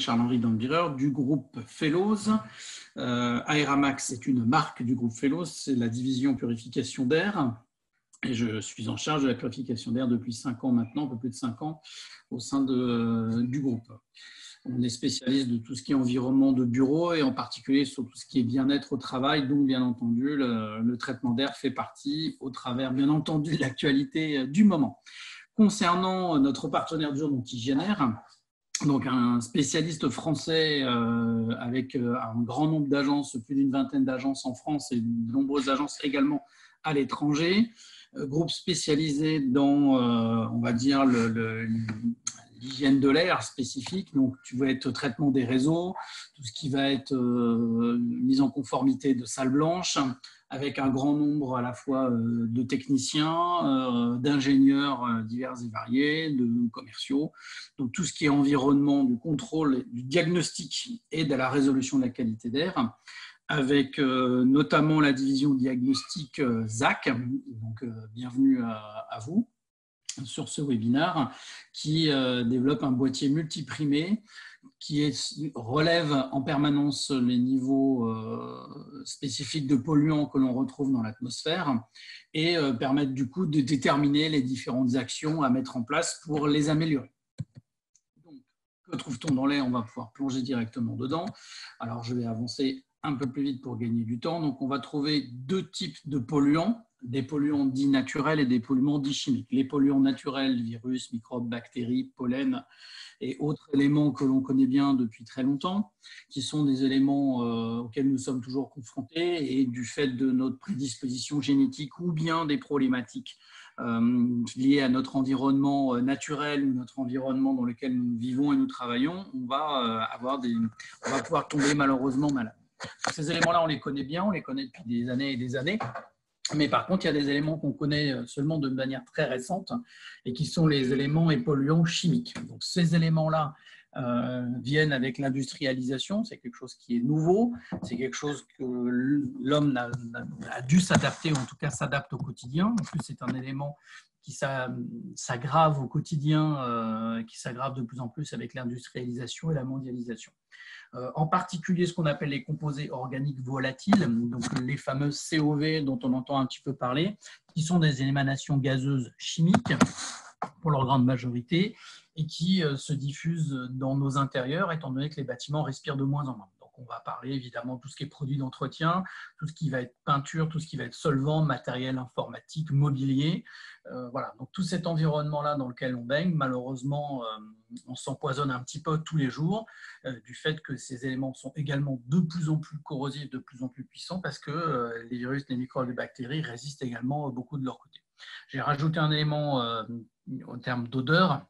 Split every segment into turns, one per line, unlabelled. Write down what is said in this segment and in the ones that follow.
Charles-Henri Dambireur du groupe Fellows. Aeramax est une marque du groupe Fellows, c'est la division purification d'air. Et je suis en charge de la purification d'air depuis 5 ans maintenant, un peu plus de 5 ans, au sein du groupe. On est spécialiste de tout ce qui est environnement de bureau et en particulier sur tout ce qui est bien-être au travail. Donc, bien entendu, le traitement d'air fait partie au travers, bien entendu, de l'actualité du moment. Concernant notre partenaire du jour, donc Hygiène-Air, donc un spécialiste français avec un grand nombre d'agences, plus d'une vingtaine d'agences en France et de nombreuses agences également à l'étranger. Groupe spécialisé dans, on va dire, l'hygiène de l'air spécifique. Donc, tu vas être traitement des réseaux, tout ce qui va être mise en conformité de salles blanches, avec un grand nombre à la fois de techniciens, d'ingénieurs divers et variés, de commerciaux. Donc, tout ce qui est environnement, du contrôle, du diagnostic et de la résolution de la qualité d'air, avec notamment la division diagnostic ZAC. Donc, bienvenue à vous sur ce webinaire qui développe un boîtier multiprimé qui relève en permanence les niveaux spécifiques de polluants que l'on retrouve dans l'atmosphère et permettre du coup de déterminer les différentes actions à mettre en place pour les améliorer. Donc, que trouve-t-on dans l'air? On va pouvoir plonger directement dedans. Alors, je vais avancer un peu plus vite pour gagner du temps. Donc, on va trouver 2 types de polluants, des polluants dits naturels et des polluants dits chimiques. Les polluants naturels, virus, microbes, bactéries, pollen et autres éléments que l'on connaît bien depuis très longtemps, qui sont des éléments auxquels nous sommes toujours confrontés et du fait de notre prédisposition génétique ou bien des problématiques liées à notre environnement naturel ou notre environnement dans lequel nous vivons et nous travaillons, on va pouvoir tomber malheureusement malade. Ces éléments-là, on les connaît bien, on les connaît depuis des années et des années. Mais par contre, il y a des éléments qu'on connaît seulement de manière très récente et qui sont les éléments et polluants chimiques. Donc, ces éléments-là viennent avec l'industrialisation. C'est quelque chose qui est nouveau. C'est quelque chose que l'homme a dû s'adapter, ou en tout cas s'adapte au quotidien. En plus, c'est un élément qui s'aggrave au quotidien, qui s'aggrave de plus en plus avec l'industrialisation et la mondialisation. En particulier ce qu'on appelle les composés organiques volatiles, donc les fameuses COV dont on entend un petit peu parler, qui sont des émanations gazeuses chimiques pour leur grande majorité et qui se diffusent dans nos intérieurs étant donné que les bâtiments respirent de moins en moins. Donc on va parler évidemment de tout ce qui est produits d'entretien, tout ce qui va être peinture, tout ce qui va être solvant, matériel informatique, mobilier. Voilà, donc tout cet environnement-là dans lequel on baigne, malheureusement, on s'empoisonne un petit peu tous les jours du fait que ces éléments sont également de plus en plus corrosifs, de plus en plus puissants parce que les virus, les microbes, les bactéries résistent également beaucoup de leur côté. J'ai rajouté un élément en termes d'odeur,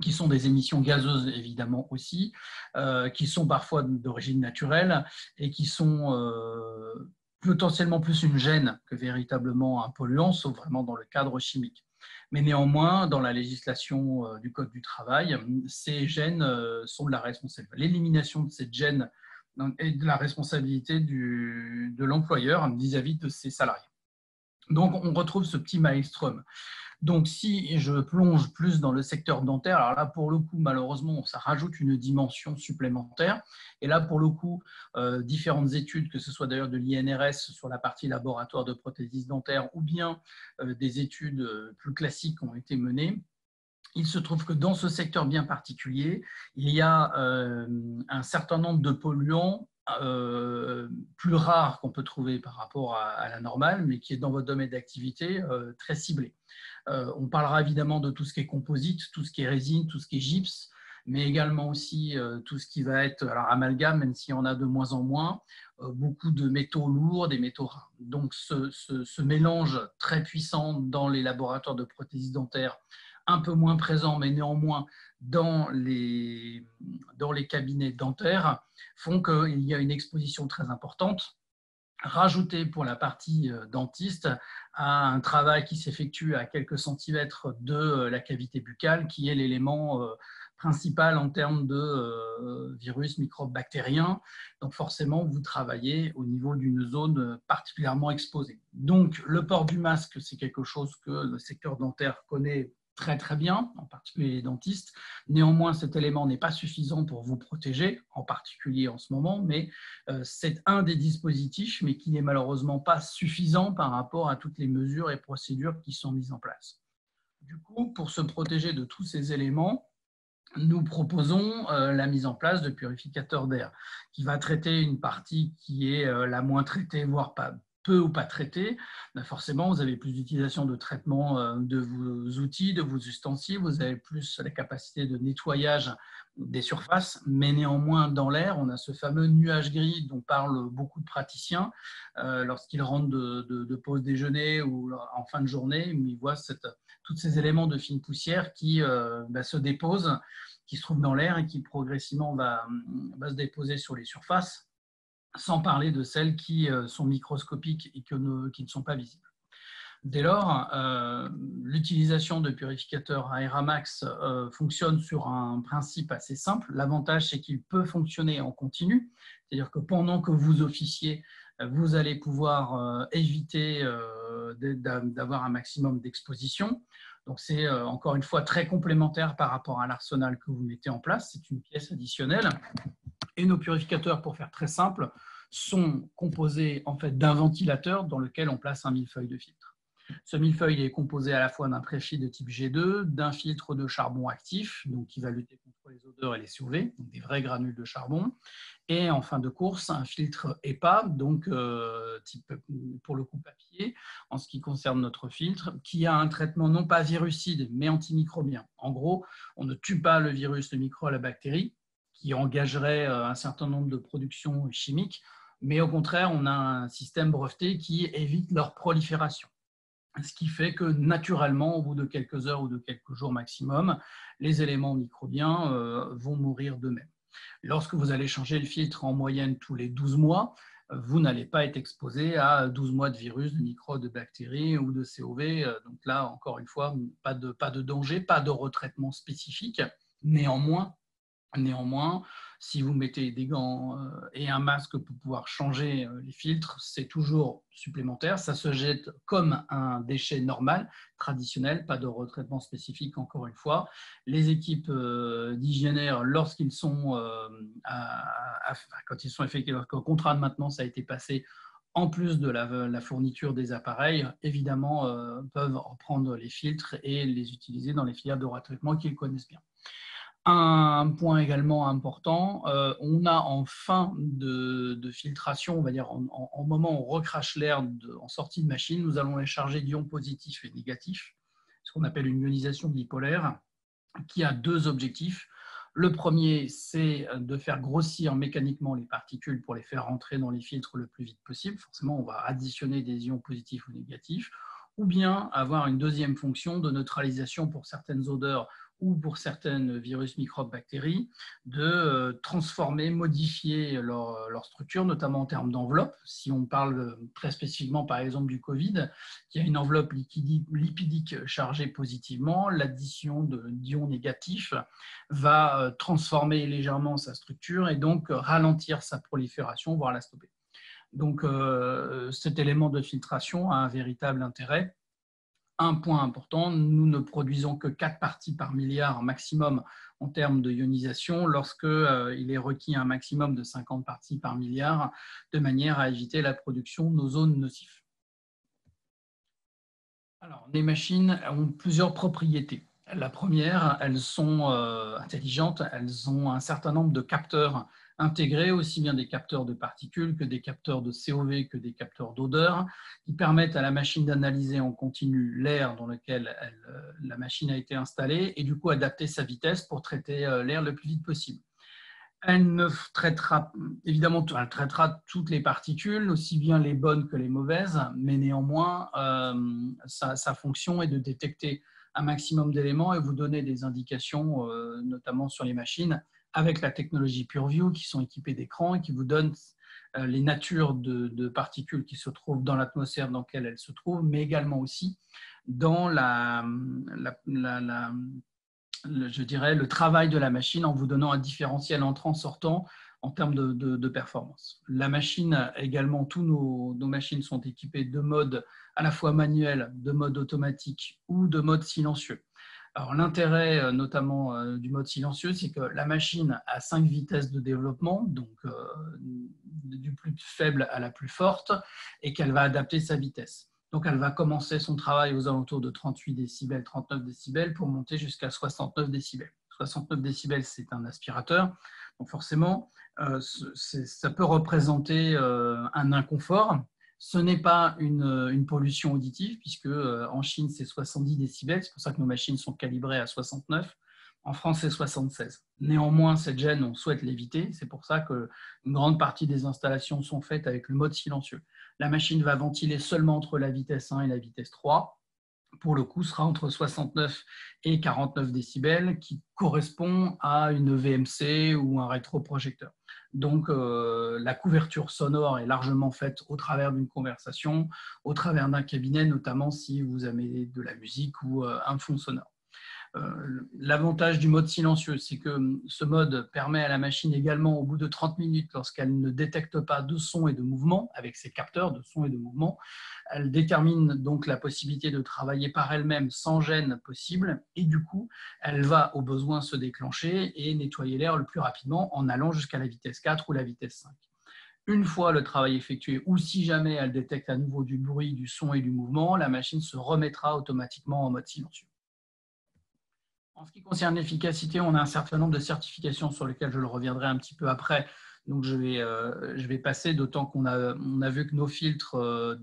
qui sont des émissions gazeuses évidemment aussi, qui sont parfois d'origine naturelle et qui sont potentiellement plus une gêne que véritablement un polluant, sauf vraiment dans le cadre chimique. Mais néanmoins, dans la législation du Code du travail, ces gènes sont de la responsabilité. L'élimination de cette gêne est de la responsabilité de l'employeur vis-à-vis de ses salariés. Donc, on retrouve ce petit maelstrom. Donc, si je plonge plus dans le secteur dentaire, alors là, pour le coup, malheureusement, ça rajoute une dimension supplémentaire. Et là, pour le coup, différentes études, que ce soit d'ailleurs de l'INRS sur la partie laboratoire de prothésise dentaire ou bien des études plus classiques ont été menées. Il se trouve que dans ce secteur bien particulier, il y a un certain nombre de polluants plus rares qu'on peut trouver par rapport à la normale, mais qui est dans votre domaine d'activité très ciblé. On parlera évidemment de tout ce qui est composite, tout ce qui est résine, tout ce qui est gypse, mais également aussi tout ce qui va être amalgame, même s'il y en a de moins en moins, beaucoup de métaux lourds, des métaux rares. Donc ce mélange très puissant dans les laboratoires de prothèses dentaires, un peu moins présent, mais néanmoins dans les cabinets dentaires, font qu'il y a une exposition très importante, rajoutée pour la partie dentiste à un travail qui s'effectue à quelques centimètres de la cavité buccale, qui est l'élément principal en termes de virus, microbes, bactériens. Donc forcément, vous travaillez au niveau d'une zone particulièrement exposée. Donc le port du masque, c'est quelque chose que le secteur dentaire connaît très bien, en particulier les dentistes. Néanmoins, cet élément n'est pas suffisant pour vous protéger, en particulier en ce moment, mais c'est un des dispositifs, mais qui n'est malheureusement pas suffisant par rapport à toutes les mesures et procédures qui sont mises en place. Du coup, pour se protéger de tous ces éléments, nous proposons la mise en place de purificateurs d'air qui va traiter une partie qui est la moins traitée, voire pas peu ou pas traitée. Forcément, vous avez plus d'utilisation de traitement de vos outils, de vos ustensiles, vous avez plus la capacité de nettoyage des surfaces, mais néanmoins, dans l'air, on a ce fameux nuage gris dont parlent beaucoup de praticiens lorsqu'ils rentrent de pause déjeuner ou en fin de journée, ils voient tous ces éléments de fine poussière qui se déposent, qui se trouvent dans l'air et qui progressivement va se déposer sur les surfaces, sans parler de celles qui sont microscopiques et qui ne sont pas visibles. Dès lors, l'utilisation de purificateurs Aeramax fonctionne sur un principe assez simple. L'avantage, c'est qu'il peut fonctionner en continu, c'est-à-dire que pendant que vous officiez, vous allez pouvoir éviter d'avoir un maximum d'exposition. Donc, c'est encore une fois très complémentaire par rapport à l'arsenal que vous mettez en place. C'est une pièce additionnelle. Et nos purificateurs, pour faire très simple, sont composés en fait d'un ventilateur dans lequel on place un millefeuille de filtre. Ce millefeuille est composé à la fois d'un préfiltre de type G2, d'un filtre de charbon actif, donc qui va lutter contre les odeurs et les COV, donc des vrais granules de charbon, et en fin de course, un filtre EPA, donc type pour le coup papier, en ce qui concerne notre filtre, qui a un traitement non pas virucide, mais antimicrobien. En gros, on ne tue pas le virus, le micro, la bactérie, qui engagerait un certain nombre de productions chimiques, mais au contraire, on a un système breveté qui évite leur prolifération. Ce qui fait que naturellement, au bout de quelques heures ou de quelques jours maximum, les éléments microbiens vont mourir d'eux-mêmes. Lorsque vous allez changer le filtre en moyenne tous les 12 mois, vous n'allez pas être exposé à 12 mois de virus, de microbes, de bactéries ou de COV. Donc là, encore une fois, pas de danger, pas de retraitement spécifique. Néanmoins, si vous mettez des gants et un masque pour pouvoir changer les filtres, c'est toujours supplémentaire. Ça se jette comme un déchet normal, traditionnel, pas de retraitement spécifique, encore une fois. Les équipes d'hygiénaires, lorsqu'ils sont, quand ils sont effectués, lorsque le contrat de maintenance a été passé, en plus de la fourniture des appareils, évidemment, peuvent reprendre les filtres et les utiliser dans les filières de retraitement qu'ils connaissent bien. Un point également important, on a en fin de filtration, on va dire en moment où on recrache l'air en sortie de machine, nous allons les charger d'ions positifs et négatifs, ce qu'on appelle une ionisation bipolaire, qui a deux objectifs. Le premier, c'est de faire grossir mécaniquement les particules pour les faire rentrer dans les filtres le plus vite possible. Forcément, on va additionner des ions positifs ou négatifs, ou bien avoir une deuxième fonction de neutralisation pour certaines odeurs ou pour certaines virus, microbes, bactéries, de transformer, modifier leur structure, notamment en termes d'enveloppe. Si on parle très spécifiquement, par exemple, du Covid, qui a une enveloppe lipidique chargée positivement, l'addition d'ions négatifs va transformer légèrement sa structure et donc ralentir sa prolifération, voire la stopper. Donc, cet élément de filtration a un véritable intérêt. Un point important, nous ne produisons que 4 parties par milliard maximum en termes de ionisation lorsqu'il est requis un maximum de 50 parties par milliard de manière à éviter la production d'ozone nocif. Alors, les machines ont plusieurs propriétés. La première, elles sont intelligentes, elles ont un certain nombre de capteurs intégrés, aussi bien des capteurs de particules que des capteurs de COV, que des capteurs d'odeur, qui permettent à la machine d'analyser en continu l'air dans lequel la machine a été installée et du coup adapter sa vitesse pour traiter l'air le plus vite possible. Elle ne traitera, évidemment, elle traitera toutes les particules, aussi bien les bonnes que les mauvaises, mais néanmoins, sa fonction est de détecter un maximum d'éléments et vous donner des indications, notamment sur les machines, avec la technologie PureView, qui sont équipées d'écrans et qui vous donnent les natures de particules qui se trouvent dans l'atmosphère dans laquelle elles se trouvent, mais également aussi dans je dirais, le travail de la machine en vous donnant un différentiel entrant-sortant en termes de performance. La machine également, tous nos machines sont équipées de modes à la fois manuels, de mode automatique ou de mode silencieux. Alors, l'intérêt notamment du mode silencieux, c'est que la machine a 5 vitesses de développement, donc du plus faible à la plus forte, et qu'elle va adapter sa vitesse. Donc, elle va commencer son travail aux alentours de 38 décibels, 39 décibels pour monter jusqu'à 69 décibels. 69 décibels, c'est un aspirateur. Donc, forcément, ça peut représenter un inconfort. Ce n'est pas une pollution auditive, puisque en Chine, c'est 70 décibels. C'est pour ça que nos machines sont calibrées à 69. En France, c'est 76. Néanmoins, cette gêne, on souhaite l'éviter. C'est pour ça qu'une grande partie des installations sont faites avec le mode silencieux. La machine va ventiler seulement entre la vitesse 1 et la vitesse 3. Pour le coup, sera entre 69 et 49 décibels, qui correspond à une VMC ou un rétroprojecteur. Donc, la couverture sonore est largement faite au travers d'une conversation, au travers d'un cabinet, notamment si vous avez de la musique ou un fond sonore. L'avantage du mode silencieux, c'est que ce mode permet à la machine également, au bout de 30 minutes, lorsqu'elle ne détecte pas de son et de mouvement, avec ses capteurs de son et de mouvement, elle détermine donc la possibilité de travailler par elle-même sans gêne possible, et du coup, elle va au besoin se déclencher et nettoyer l'air le plus rapidement en allant jusqu'à la vitesse 4 ou la vitesse 5. Une fois le travail effectué, ou si jamais elle détecte à nouveau du bruit, du son et du mouvement, la machine se remettra automatiquement en mode silencieux. En ce qui concerne l'efficacité, on a un certain nombre de certifications sur lesquelles je le reviendrai un petit peu après. Donc, je vais passer, d'autant qu'on a vu que nos filtres,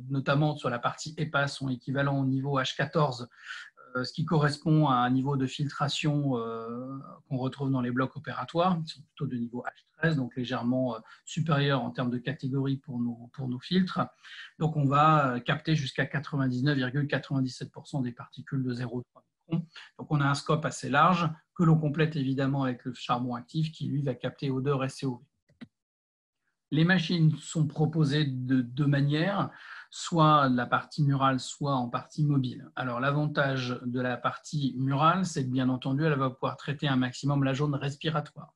notamment sur la partie EPA, sont équivalents au niveau H14, ce qui correspond à un niveau de filtration qu'on retrouve dans les blocs opératoires, qui sont plutôt de niveau H13, donc légèrement supérieur en termes de catégorie pour nos filtres. Donc, on va capter jusqu'à 99,97% des particules de 0,3 microns. Donc, on a un scope assez large que l'on complète évidemment avec le charbon actif qui, lui, va capter odeur et COV. Les machines sont proposées de deux manières, soit la partie murale, soit en partie mobile. Alors, l'avantage de la partie murale, c'est que bien entendu, elle va pouvoir traiter un maximum la zone respiratoire.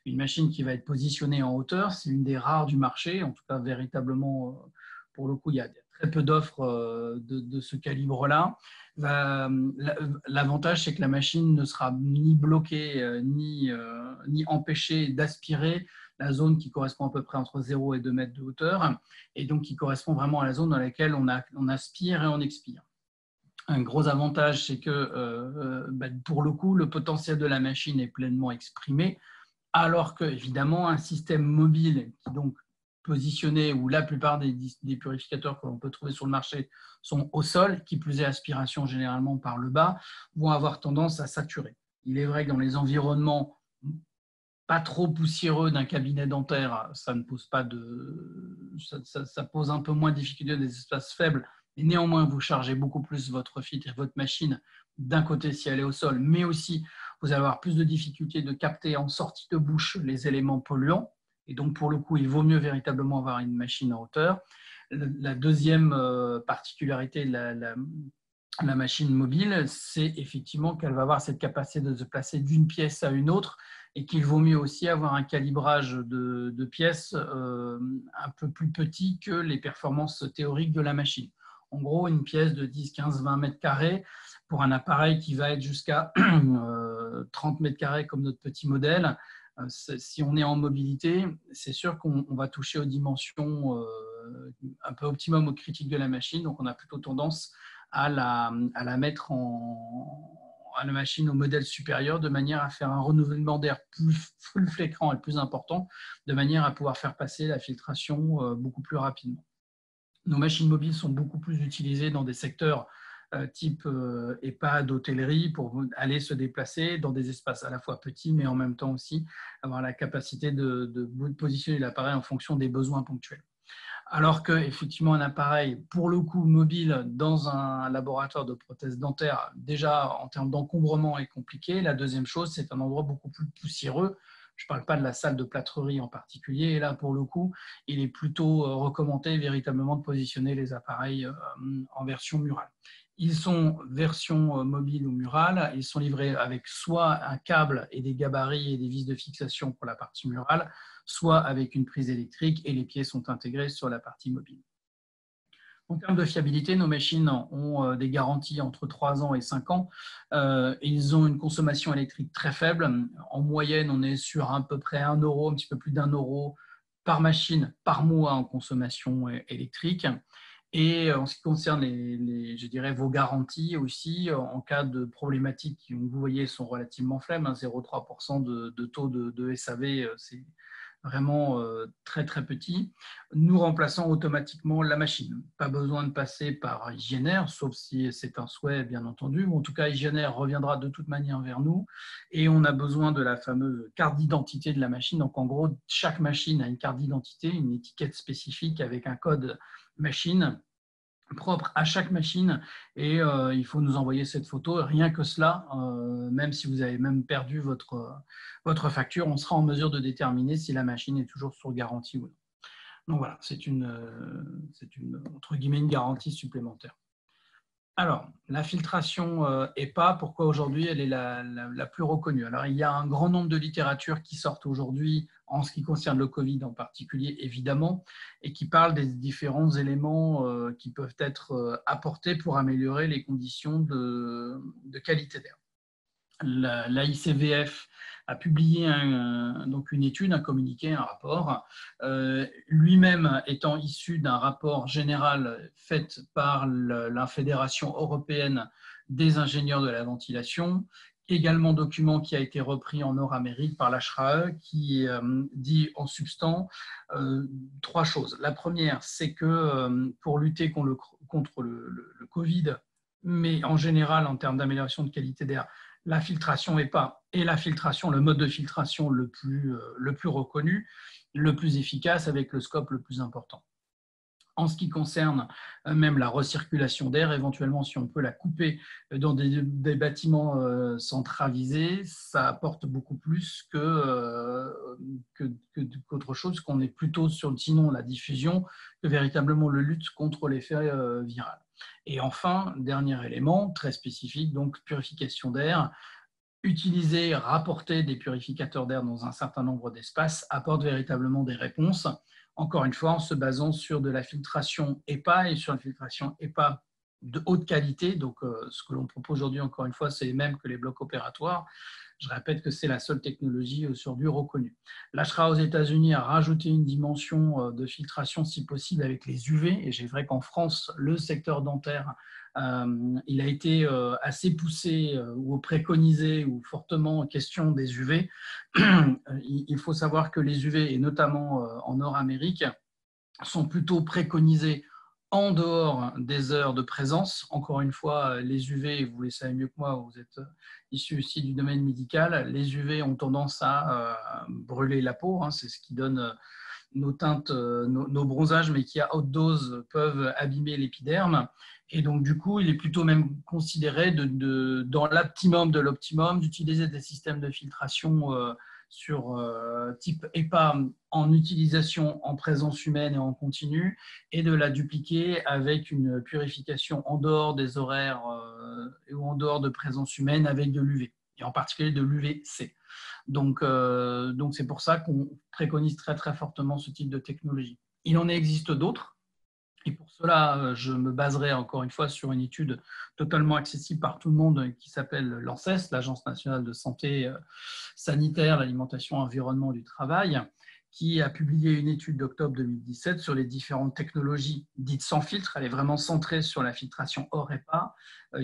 Une machine qui va être positionnée en hauteur, c'est une des rares du marché, en tout cas véritablement, pour le coup, il y a très peu d'offres de ce calibre-là. L'avantage, c'est que la machine ne sera ni bloquée, ni empêchée d'aspirer la zone qui correspond à peu près entre 0 et 2 mètres de hauteur, et donc qui correspond vraiment à la zone dans laquelle on aspire et on expire. Un gros avantage, c'est que pour le coup, le potentiel de la machine est pleinement exprimé, alors que, évidemment, un système mobile qui donc positionné, où la plupart des purificateurs que l'on peut trouver sur le marché sont au sol, qui plus est aspiration généralement par le bas, vont avoir tendance à saturer. Il est vrai que dans les environnements pas trop poussiéreux d'un cabinet dentaire, ça ne pose pas ça pose un peu moins de difficultés des espaces faibles, et néanmoins vous chargez beaucoup plus votre filtre et votre machine d'un côté si elle est au sol, mais aussi vous allez avoir plus de difficultés de capter en sortie de bouche les éléments polluants, et donc pour le coup il vaut mieux véritablement avoir une machine en hauteur. La deuxième particularité de la machine mobile, c'est effectivement qu'elle va avoir cette capacité de se placer d'une pièce à une autre, et qu'il vaut mieux aussi avoir un calibrage de pièces un peu plus petit que les performances théoriques de la machine. En gros, une pièce de 10, 15, 20 mètres carrés pour un appareil qui va être jusqu'à 30 mètres carrés comme notre petit modèle. Si on est en mobilité, c'est sûr qu'on va toucher aux dimensions un peu optimum aux critiques de la machine, donc on a plutôt tendance à la mettre à la machine au modèle supérieur, de manière à faire un renouvellement d'air plus fréquent et plus important, de manière à pouvoir faire passer la filtration beaucoup plus rapidement. Nos machines mobiles sont beaucoup plus utilisées dans des secteurs type EHPAD, hôtellerie, pour aller se déplacer dans des espaces à la fois petits, mais en même temps aussi avoir la capacité de positionner l'appareil en fonction des besoins ponctuels. Alors qu'effectivement, un appareil, pour le coup, mobile dans un laboratoire de prothèses dentaires, déjà en termes d'encombrement est compliqué. La deuxième chose, c'est un endroit beaucoup plus poussiéreux. Je ne parle pas de la salle de plâtrerie en particulier. Et là, pour le coup, il est plutôt recommandé véritablement de positionner les appareils en version murale. Ils sont version mobile ou murale. Ils sont livrés avec soit un câble et des gabarits et des vis de fixation pour la partie murale, soit avec une prise électrique, et les pieds sont intégrés sur la partie mobile. En termes de fiabilité, nos machines ont des garanties entre 3 ans et 5 ans. Ils ont une consommation électrique très faible. En moyenne, on est sur à peu près 1 euro, un petit peu plus d'1 euro par machine par mois en consommation électrique. Et en ce qui concerne je dirais, vos garanties aussi, en cas de problématiques qui, vous voyez, sont relativement faibles, 0,3% de taux de SAV, c'est vraiment très très petit, nous remplaçons automatiquement la machine. Pas besoin de passer par Hygienaire, sauf si c'est un souhait, bien entendu. En tout cas, Hygienaire reviendra de toute manière vers nous et on a besoin de la fameuse carte d'identité de la machine. Donc en gros, chaque machine a une carte d'identité, une étiquette spécifique avec un code machine propre à chaque machine et il faut nous envoyer cette photo. Rien que cela, même si vous avez même perdu votre facture, on sera en mesure de déterminer si la machine est toujours sous garantie ou non. Donc voilà, c'est entre guillemets une garantie supplémentaire. Alors, la filtration EPA, pourquoi aujourd'hui elle est la plus reconnue? Alors, il y a un grand nombre de littératures qui sortent aujourd'hui en ce qui concerne le Covid en particulier, évidemment, et qui parlent des différents éléments qui peuvent être apportés pour améliorer les conditions de qualité d'air. L'AICVF a publié donc une étude, un communiqué, un rapport, lui-même étant issu d'un rapport général fait par la Fédération européenne des ingénieurs de la ventilation, également document qui a été repris en Nord-Amérique par l'HRAE, qui dit en substance 3 choses. La première, c'est que pour lutter contre le Covid, mais en général en termes d'amélioration de qualité d'air, la filtration EPA et la filtration, le mode de filtration le plus reconnu, le plus efficace avec le scope le plus important. En ce qui concerne même la recirculation d'air, éventuellement si on peut la couper dans des bâtiments centralisés, ça apporte beaucoup plus qu'autre chose, qu'on est plutôt sur sinon la diffusion que véritablement le lutte contre l'effet viral. Et enfin, dernier élément très spécifique, donc purification d'air. Utiliser, rapporter des purificateurs d'air dans un certain nombre d'espaces apporte véritablement des réponses, encore une fois en se basant sur de la filtration EPA et sur la filtration EPA de haute qualité. Donc ce que l'on propose aujourd'hui, encore une fois, c'est les mêmes que les blocs opératoires. Je répète que c'est la seule technologie aujourd'hui reconnue. L'HRA aux États-Unis a rajouté une dimension de filtration si possible avec les UV, et j'ai vrai qu'en France, le secteur dentaire, il a été assez poussé ou préconisé ou fortement question des UV. Il faut savoir que les UV, et notamment en Nord-Amérique, sont plutôt préconisés en dehors des heures de présence. Encore une fois, les UV, vous le savez mieux que moi, vous êtes issu aussi du domaine médical, les UV ont tendance à brûler la peau, c'est ce qui donne nos teintes, nos bronzages, mais qui à haute dose peuvent abîmer l'épiderme. Et donc, du coup, il est plutôt même considéré dans l'optimum de l'optimum d'utiliser des systèmes de filtration sur type EPA en utilisation en présence humaine et en continu, et de la dupliquer avec une purification en dehors des horaires ou en dehors de présence humaine avec de l'UV, et en particulier de l'UVC. Donc c'est pour ça qu'on préconise très très fortement ce type de technologie. Il en existe d'autres. Et pour cela, je me baserai encore une fois sur une étude totalement accessible par tout le monde qui s'appelle l'ANSES, l'Agence nationale de santé sanitaire, l'alimentation, l'environnement du travail, qui a publié une étude d'octobre 2017 sur les différentes technologies dites sans filtre. Elle est vraiment centrée sur la filtration hors EPA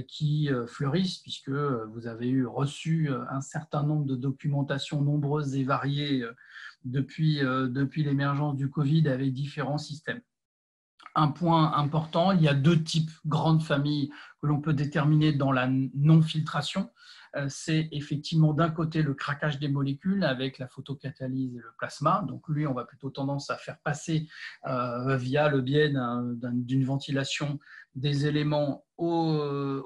qui fleurissent, puisque vous avez reçu un certain nombre de documentations nombreuses et variées depuis l'émergence du Covid avec différents systèmes. Un point important, il y a 2 types, grandes familles que l'on peut déterminer dans la non-filtration. C'est effectivement d'un côté le craquage des molécules avec la photocatalyse et le plasma. Donc lui, on va plutôt tendance à faire passer via le biais d'une ventilation des éléments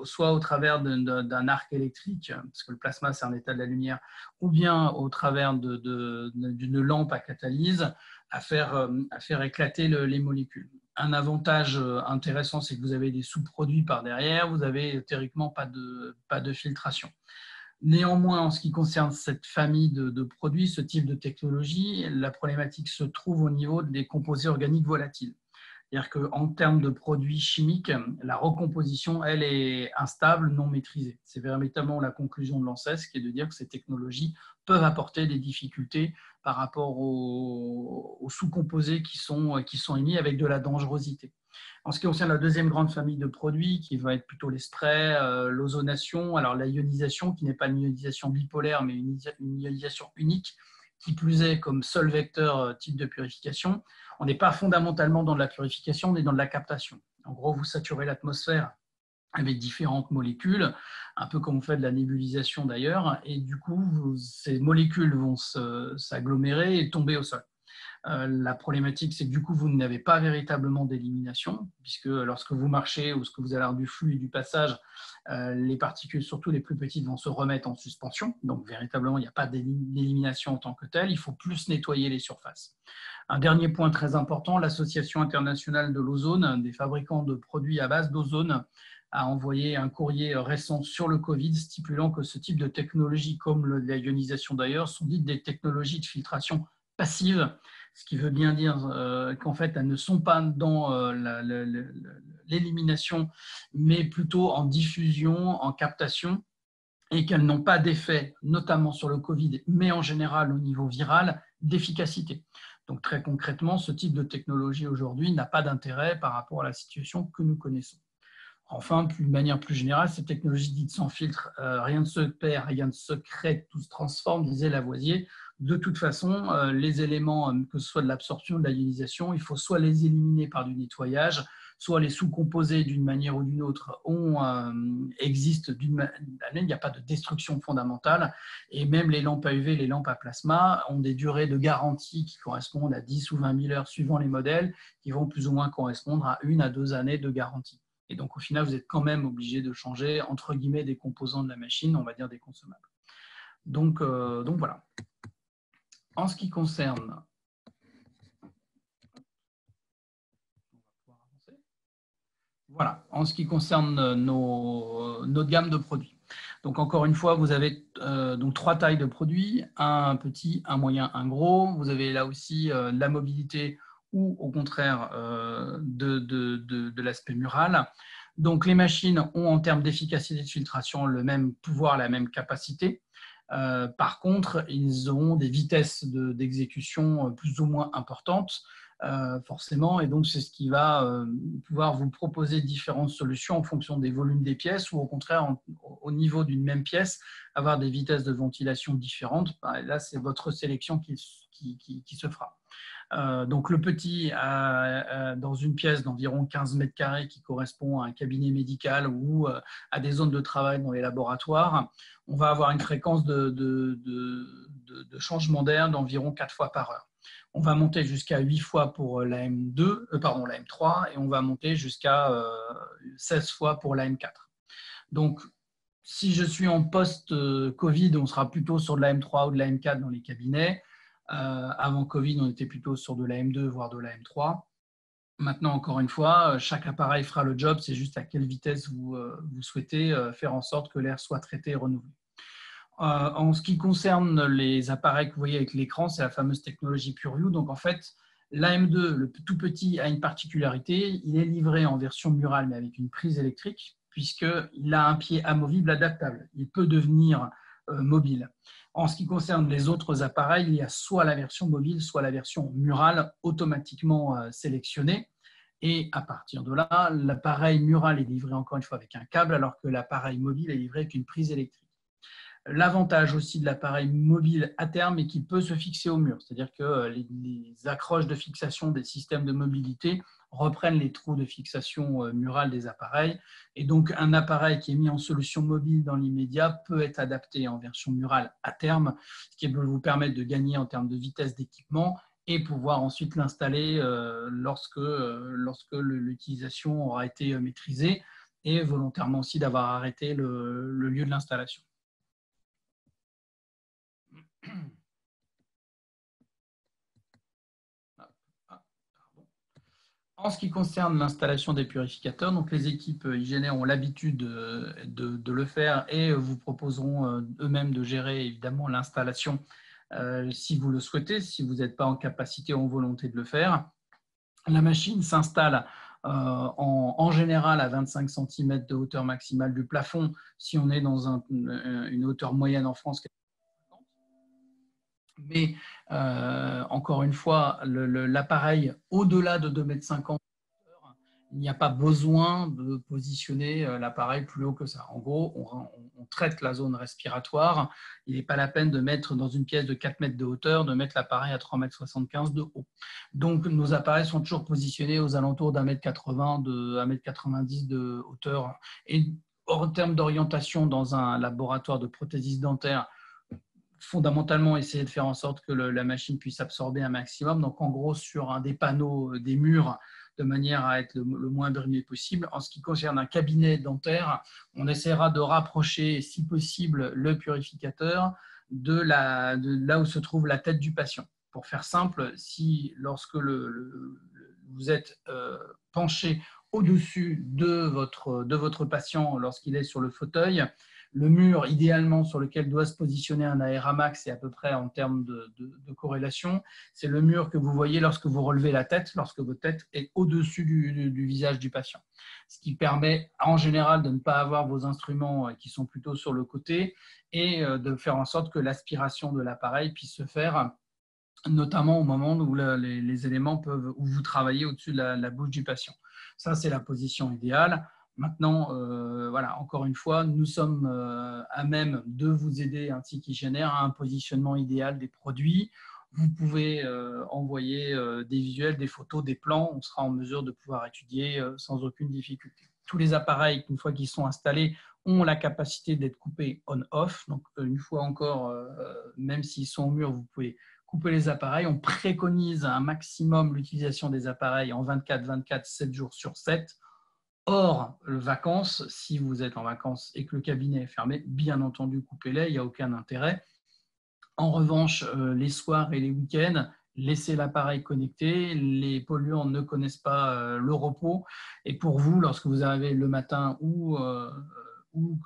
soit au travers d'un arc électrique, parce que le plasma c'est un état de la lumière, ou bien au travers d'une lampe à catalyse à faire éclater les molécules. Un avantage intéressant, c'est que vous avez des sous-produits par derrière, vous avez théoriquement pas de filtration. Néanmoins, en ce qui concerne cette famille de produits, ce type de technologie, la problématique se trouve au niveau des composés organiques volatiles. C'est-à-dire qu'en termes de produits chimiques, la recomposition, elle, est instable, non maîtrisée. C'est véritablement la conclusion de l'ANSES, qui est de dire que ces technologies peuvent apporter des difficultés par rapport aux sous-composés qui sont émis avec de la dangerosité. En ce qui concerne la deuxième grande famille de produits, qui va être plutôt les sprays, l'ozonation, alors la ionisation, qui n'est pas une ionisation bipolaire, mais une ionisation unique, qui plus est comme seul vecteur type de purification, on n'est pas fondamentalement dans de la purification, on est dans de la captation. En gros, vous saturez l'atmosphère avec différentes molécules, un peu comme on fait de la nébulisation d'ailleurs, et du coup, ces molécules vont s'agglomérer et tomber au sol. La problématique, c'est que du coup, vous n'avez pas véritablement d'élimination, puisque lorsque vous marchez ou que vous avez du flux et du passage, les particules, surtout les plus petites, vont se remettre en suspension. Donc, véritablement, il n'y a pas d'élimination en tant que telle. Il faut plus nettoyer les surfaces. Un dernier point très important, l'Association internationale de l'ozone, des fabricants de produits à base d'ozone, a envoyé un courrier récent sur le Covid stipulant que ce type de technologies, comme la ionisation d'ailleurs, sont dites des technologies de filtration passive, ce qui veut bien dire qu'en fait, elles ne sont pas dans l'élimination, mais plutôt en diffusion, en captation, et qu'elles n'ont pas d'effet, notamment sur le Covid, mais en général au niveau viral, d'efficacité. Donc très concrètement, ce type de technologie aujourd'hui n'a pas d'intérêt par rapport à la situation que nous connaissons. Enfin, de manière plus générale, ces technologies dites sans filtre, rien ne se perd, rien ne se crée, tout se transforme, disait Lavoisier. De toute façon, les éléments, que ce soit de l'absorption, de la ionisation, il faut soit les éliminer par du nettoyage, soit les sous-composer d'une manière ou d'une autre existent d'une manière, il n'y a pas de destruction fondamentale, et même les lampes à UV, les lampes à plasma ont des durées de garantie qui correspondent à 10 ou 20 000 heures suivant les modèles, qui vont plus ou moins correspondre à 1 à 2 années de garantie. Et donc, au final, vous êtes quand même obligé de changer, entre guillemets, des composants de la machine, on va dire des consommables. Donc voilà. En ce qui concerne... Voilà, en ce qui concerne notre gamme de produits. Donc, encore une fois, vous avez donc 3 tailles de produits, un petit, un moyen, un gros. Vous avez là aussi la mobilité ou au contraire de l'aspect mural. Donc, les machines ont en termes d'efficacité de filtration le même pouvoir, la même capacité. Par contre, ils auront des vitesses d'exécution plus ou moins importantes, forcément, et donc c'est ce qui va pouvoir vous proposer différentes solutions en fonction des volumes des pièces ou au contraire, au niveau d'une même pièce, avoir des vitesses de ventilation différentes. Là, c'est votre sélection qui se fera. Donc le petit, dans une pièce d'environ 15 mètres carrés qui correspond à un cabinet médical ou à des zones de travail dans les laboratoires, on va avoir une fréquence de changement d'air d'environ 4 fois par heure. On va monter jusqu'à 8 fois pour la M3 et on va monter jusqu'à 16 fois pour la M4. Donc, si je suis en post-Covid, on sera plutôt sur de la M3 ou de la M4 dans les cabinets. Avant Covid, on était plutôt sur de la M2, voire de la M3. Maintenant, encore une fois, chaque appareil fera le job, c'est juste à quelle vitesse vous souhaitez faire en sorte que l'air soit traité et renouvelé. En ce qui concerne les appareils que vous voyez avec l'écran, c'est la fameuse technologie PureView. Donc en fait, l'AM2, le tout petit, a une particularité. Il est livré en version murale, mais avec une prise électrique, puisqu'il a un pied amovible adaptable. Il peut devenir mobile. En ce qui concerne les autres appareils, il y a soit la version mobile, soit la version murale automatiquement sélectionnée. Et à partir de là, l'appareil mural est livré encore une fois avec un câble, alors que l'appareil mobile est livré avec une prise électrique. L'avantage aussi de l'appareil mobile à terme est qu'il peut se fixer au mur, c'est-à-dire que les accroches de fixation des systèmes de mobilité reprennent les trous de fixation murale des appareils, et donc un appareil qui est mis en solution mobile dans l'immédiat peut être adapté en version murale à terme, ce qui peut vous permettre de gagner en termes de vitesse d'équipement et pouvoir ensuite l'installer lorsque l'utilisation aura été maîtrisée, et volontairement aussi d'avoir arrêté le lieu de l'installation. En ce qui concerne l'installation des purificateurs, donc les équipes Igener ont l'habitude de le faire et vous proposeront eux-mêmes de gérer évidemment l'installation si vous le souhaitez, si vous n'êtes pas en capacité ou en volonté de le faire. La machine s'installe en général à 25 cm de hauteur maximale du plafond si on est dans une hauteur moyenne en France. Mais encore une fois, l'appareil au-delà de 2,50 m, il n'y a pas besoin de positionner l'appareil plus haut que ça. En gros, on traite la zone respiratoire. Il n'est pas la peine de mettre dans une pièce de 4 mètres de hauteur, de mettre l'appareil à 3,75 m de haut. Donc, nos appareils sont toujours positionnés aux alentours d'1,80 m, de 1,90 m de hauteur. Et en termes d'orientation dans un laboratoire de prothésiste dentaire, fondamentalement essayer de faire en sorte que la machine puisse absorber un maximum. Donc, en gros, sur un des panneaux, des murs, de manière à être le moins brimé possible. En ce qui concerne un cabinet dentaire, on essaiera de rapprocher, si possible, le purificateur de là où se trouve la tête du patient. Pour faire simple, si lorsque vous êtes penché au-dessus de votre patient lorsqu'il est sur le fauteuil, le mur idéalement sur lequel doit se positionner un Aeramax, et à peu près en termes de corrélation, c'est le mur que vous voyez lorsque vous relevez la tête, lorsque votre tête est au-dessus du visage du patient. Ce qui permet en général de ne pas avoir vos instruments qui sont plutôt sur le côté et de faire en sorte que l'aspiration de l'appareil puisse se faire, notamment au moment où les éléments peuvent, où vous travaillez au-dessus de la bouche du patient. Ça, c'est la position idéale. Maintenant, voilà, encore une fois, nous sommes à même de vous aider ainsi qu'il génère un positionnement idéal des produits. Vous pouvez envoyer des visuels, des photos, des plans. On sera en mesure de pouvoir étudier sans aucune difficulté. Tous les appareils, une fois qu'ils sont installés, ont la capacité d'être coupés on-off. Donc, une fois encore, même s'ils sont au mur, vous pouvez couper les appareils. On préconise un maximum l'utilisation des appareils en 24-24, 7 jours sur 7. Hors vacances, si vous êtes en vacances et que le cabinet est fermé, bien entendu, coupez-les, il n'y a aucun intérêt. En revanche, les soirs et les week-ends, laissez l'appareil connecté. Les polluants ne connaissent pas le repos. Et pour vous, lorsque vous arrivez le matin ou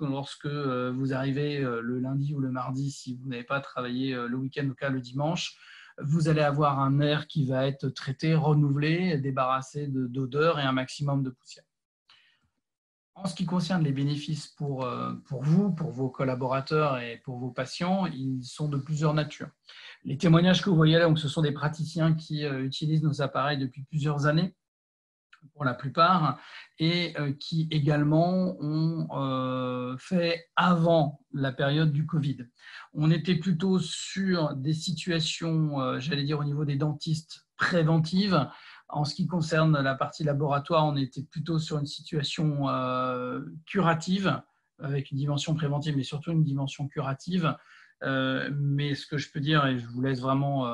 lorsque vous arrivez le lundi ou le mardi, si vous n'avez pas travaillé le week-end ou le dimanche, vous allez avoir un air qui va être traité, renouvelé, débarrassé d'odeur et un maximum de poussière. En ce qui concerne les bénéfices pour vous, pour vos collaborateurs et pour vos patients, ils sont de plusieurs natures. Les témoignages que vous voyez là, donc, ce sont des praticiens qui utilisent nos appareils depuis plusieurs années, pour la plupart, et qui également ont fait avant la période du Covid. On était plutôt sur des situations, j'allais dire au niveau des dentistes, préventives. En ce qui concerne la partie laboratoire, on était plutôt sur une situation curative, avec une dimension préventive, mais surtout une dimension curative. Mais ce que je peux dire, et je vous laisse vraiment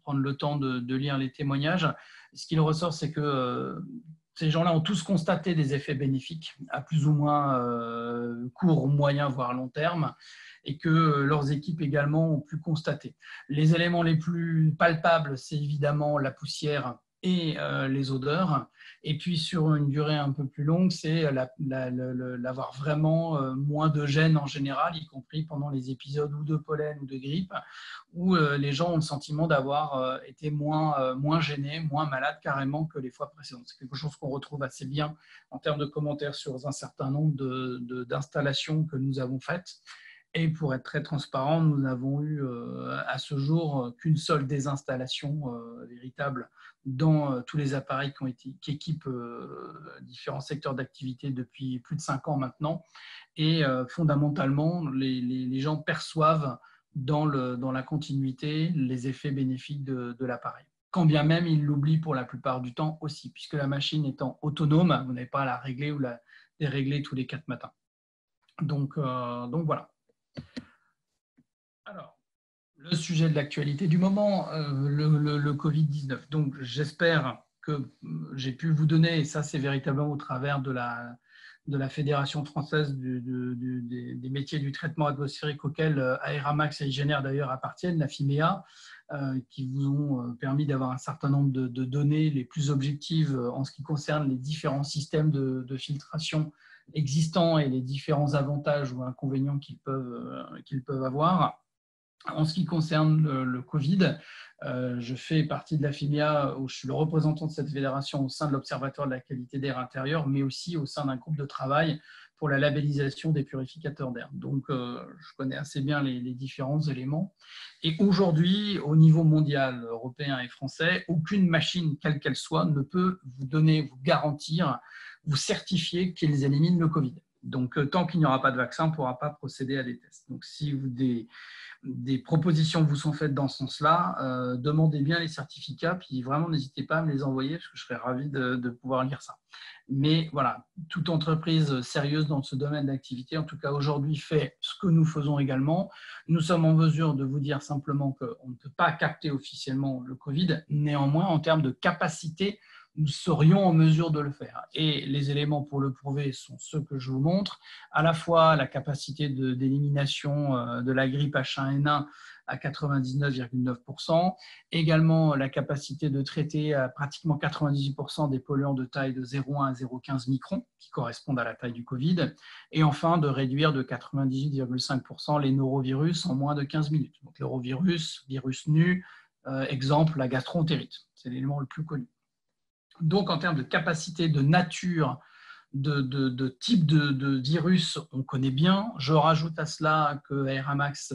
prendre le temps de lire les témoignages, ce qu'il ressort, c'est que ces gens-là ont tous constaté des effets bénéfiques à plus ou moins court, moyen, voire long terme, et que leurs équipes également ont pu constater. Les éléments les plus palpables, c'est évidemment la poussière et les odeurs. Et puis sur une durée un peu plus longue, c'est l'avoir vraiment moins de gêne en général, y compris pendant les épisodes ou de pollen ou de grippe, où les gens ont le sentiment d'avoir été moins gênés, moins malades carrément que les fois précédentes. C'est quelque chose qu'on retrouve assez bien en termes de commentaires sur un certain nombre d'installations que nous avons faites. Et pour être très transparent, nous n'avons eu à ce jour qu'une seule désinstallation véritable dans tous les appareils qui équipent différents secteurs d'activité depuis plus de 5 ans maintenant. Et fondamentalement, les gens perçoivent dans la continuité les effets bénéfiques de l'appareil. Quand bien même, ils l'oublient pour la plupart du temps aussi, puisque la machine étant autonome, vous n'avez pas à la régler ou la dérégler tous les 4 matins. Donc voilà. Alors, le sujet de l'actualité du moment, le Covid-19. Donc, j'espère que j'ai pu vous donner, et ça c'est véritablement au travers de la Fédération française des métiers du traitement atmosphérique auquel Aeramax et Igener d'ailleurs appartiennent, la FIMEA, qui vous ont permis d'avoir un certain nombre de données les plus objectives en ce qui concerne les différents systèmes de filtration existants et les différents avantages ou inconvénients qu'ils peuvent avoir. En ce qui concerne le Covid, je fais partie de la FIMIA, où je suis le représentant de cette fédération au sein de l'Observatoire de la qualité d'air intérieur, mais aussi au sein d'un groupe de travail pour la labellisation des purificateurs d'air. Donc, je connais assez bien les différents éléments. Et aujourd'hui, au niveau mondial, européen et français, aucune machine, quelle qu'elle soit, ne peut vous donner, vous garantir, vous certifier qu'ils éliminent le Covid. Donc, tant qu'il n'y aura pas de vaccin, on ne pourra pas procéder à des tests. Donc, si des propositions vous sont faites dans ce sens-là, demandez bien les certificats, puis vraiment n'hésitez pas à me les envoyer, parce que je serais ravi de pouvoir lire ça. Mais voilà, toute entreprise sérieuse dans ce domaine d'activité, en tout cas aujourd'hui, fait ce que nous faisons également. Nous sommes en mesure de vous dire simplement qu'on ne peut pas capter officiellement le Covid, néanmoins, en termes de capacité, nous serions en mesure de le faire. Et les éléments pour le prouver sont ceux que je vous montre, à la fois la capacité d'élimination de la grippe H1N1 à 99,9%, également la capacité de traiter à pratiquement 98% des polluants de taille de 0,1 à 0,15 microns, qui correspondent à la taille du Covid, et enfin de réduire de 98,5% les norovirus en moins de 15 minutes. Donc le norovirus, virus nu, exemple la gastroentérite, c'est l'élément le plus connu. Donc, en termes de capacité, de nature, de type de virus, on connaît bien. Je rajoute à cela que Aeramax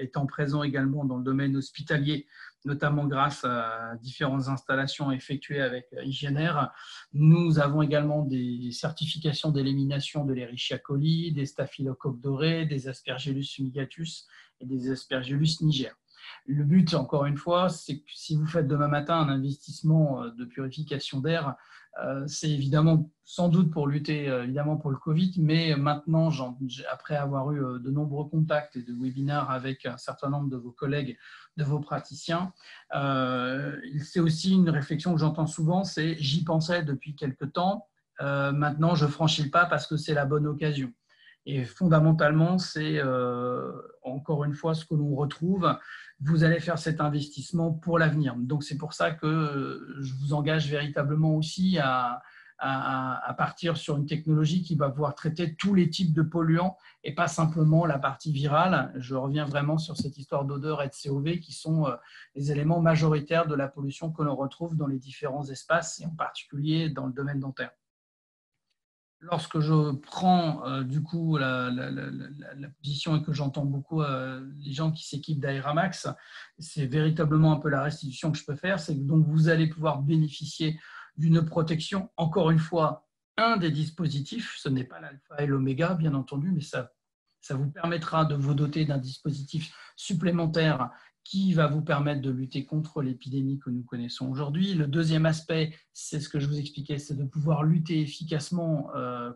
étant présent également dans le domaine hospitalier, notamment grâce à différentes installations effectuées avec Hygiène-Air, nous avons également des certifications d'élimination de l'Escherichia coli, des staphylocoques dorés, des Aspergillus fumigatus et des Aspergillus niger. Le but, encore une fois, c'est que si vous faites demain matin un investissement de purification d'air, c'est évidemment sans doute pour lutter évidemment pour le Covid, mais maintenant, après avoir eu de nombreux contacts et de webinaires avec un certain nombre de vos collègues, de vos praticiens, c'est aussi une réflexion que j'entends souvent, c'est j'y pensais depuis quelque temps, maintenant je franchis le pas parce que c'est la bonne occasion. Et fondamentalement, c'est encore une fois ce que l'on retrouve. Vous allez faire cet investissement pour l'avenir. Donc, c'est pour ça que je vous engage véritablement aussi à partir sur une technologie qui va pouvoir traiter tous les types de polluants et pas simplement la partie virale. Je reviens vraiment sur cette histoire d'odeur et de COV qui sont les éléments majoritaires de la pollution que l'on retrouve dans les différents espaces et en particulier dans le domaine dentaire. Lorsque je prends du coup la position et que j'entends beaucoup les gens qui s'équipent d'Aeramax, c'est véritablement un peu la restitution que je peux faire, c'est que donc vous allez pouvoir bénéficier d'une protection. Encore une fois, un des dispositifs, ce n'est pas l'alpha et l'oméga bien entendu, mais ça vous permettra de vous doter d'un dispositif supplémentaire qui va vous permettre de lutter contre l'épidémie que nous connaissons aujourd'hui. Le deuxième aspect, c'est ce que je vous expliquais, c'est de pouvoir lutter efficacement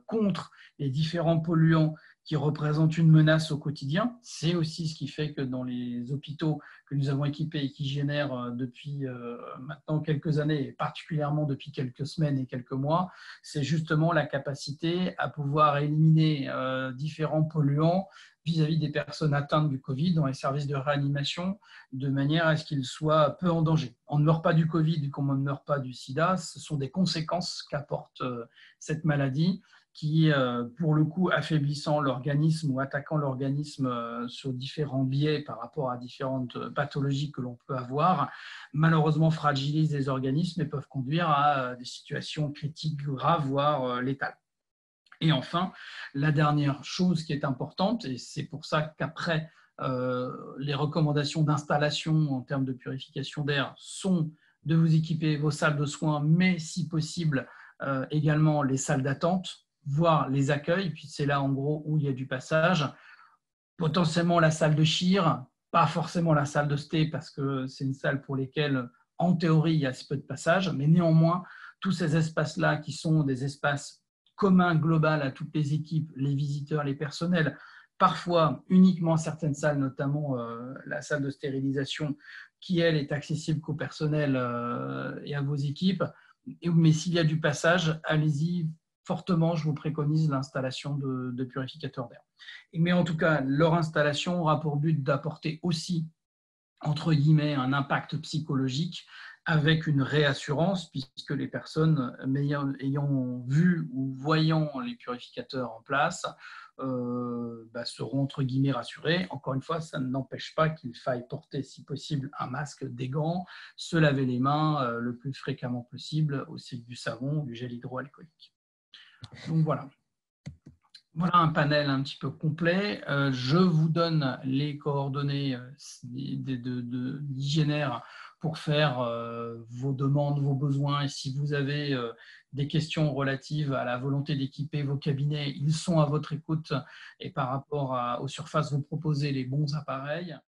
contre les différents polluants qui représentent une menace au quotidien. C'est aussi ce qui fait que dans les hôpitaux que nous avons équipés et qui génèrent depuis maintenant quelques années, et particulièrement depuis quelques semaines et quelques mois, c'est justement la capacité à pouvoir éliminer différents polluants vis-à-vis des personnes atteintes du Covid dans les services de réanimation, de manière à ce qu'ils soient peu en danger. On ne meurt pas du Covid comme on ne meurt pas du sida, ce sont des conséquences qu'apporte cette maladie qui, pour le coup, affaiblissant l'organisme ou attaquant l'organisme sur différents biais par rapport à différentes pathologies que l'on peut avoir, malheureusement fragilisent les organismes et peuvent conduire à des situations critiques graves, voire létales. Et enfin, la dernière chose qui est importante, et c'est pour ça qu'après, les recommandations d'installation en termes de purification d'air sont de vous équiper vos salles de soins, mais si possible également les salles d'attente, voire les accueils, puis c'est là en gros où il y a du passage, potentiellement la salle de chir, pas forcément la salle de sté parce que c'est une salle pour lesquelles en théorie il y a assez peu de passage, mais néanmoins tous ces espaces-là qui sont des espaces communs, globaux à toutes les équipes, les visiteurs, les personnels, parfois uniquement certaines salles, notamment la salle de stérilisation qui elle est accessible qu'au personnel et à vos équipes, mais s'il y a du passage, allez-y fortement, je vous préconise l'installation de purificateurs d'air. Mais en tout cas, leur installation aura pour but d'apporter aussi, entre guillemets, un impact psychologique avec une réassurance, puisque les personnes ayant vu ou voyant les purificateurs en place seront entre guillemets rassurés. Encore une fois, ça n'empêche pas qu'il faille porter, si possible, un masque, des gants, se laver les mains le plus fréquemment possible, aussi du savon ou du gel hydroalcoolique. Donc voilà. Voilà un panel un petit peu complet. Je vous donne les coordonnées d'Hygiénaire pour faire vos demandes, vos besoins. Et si vous avez des questions relatives à la volonté d'équiper vos cabinets, ils sont à votre écoute et par rapport aux surfaces, vous proposez les bons appareils.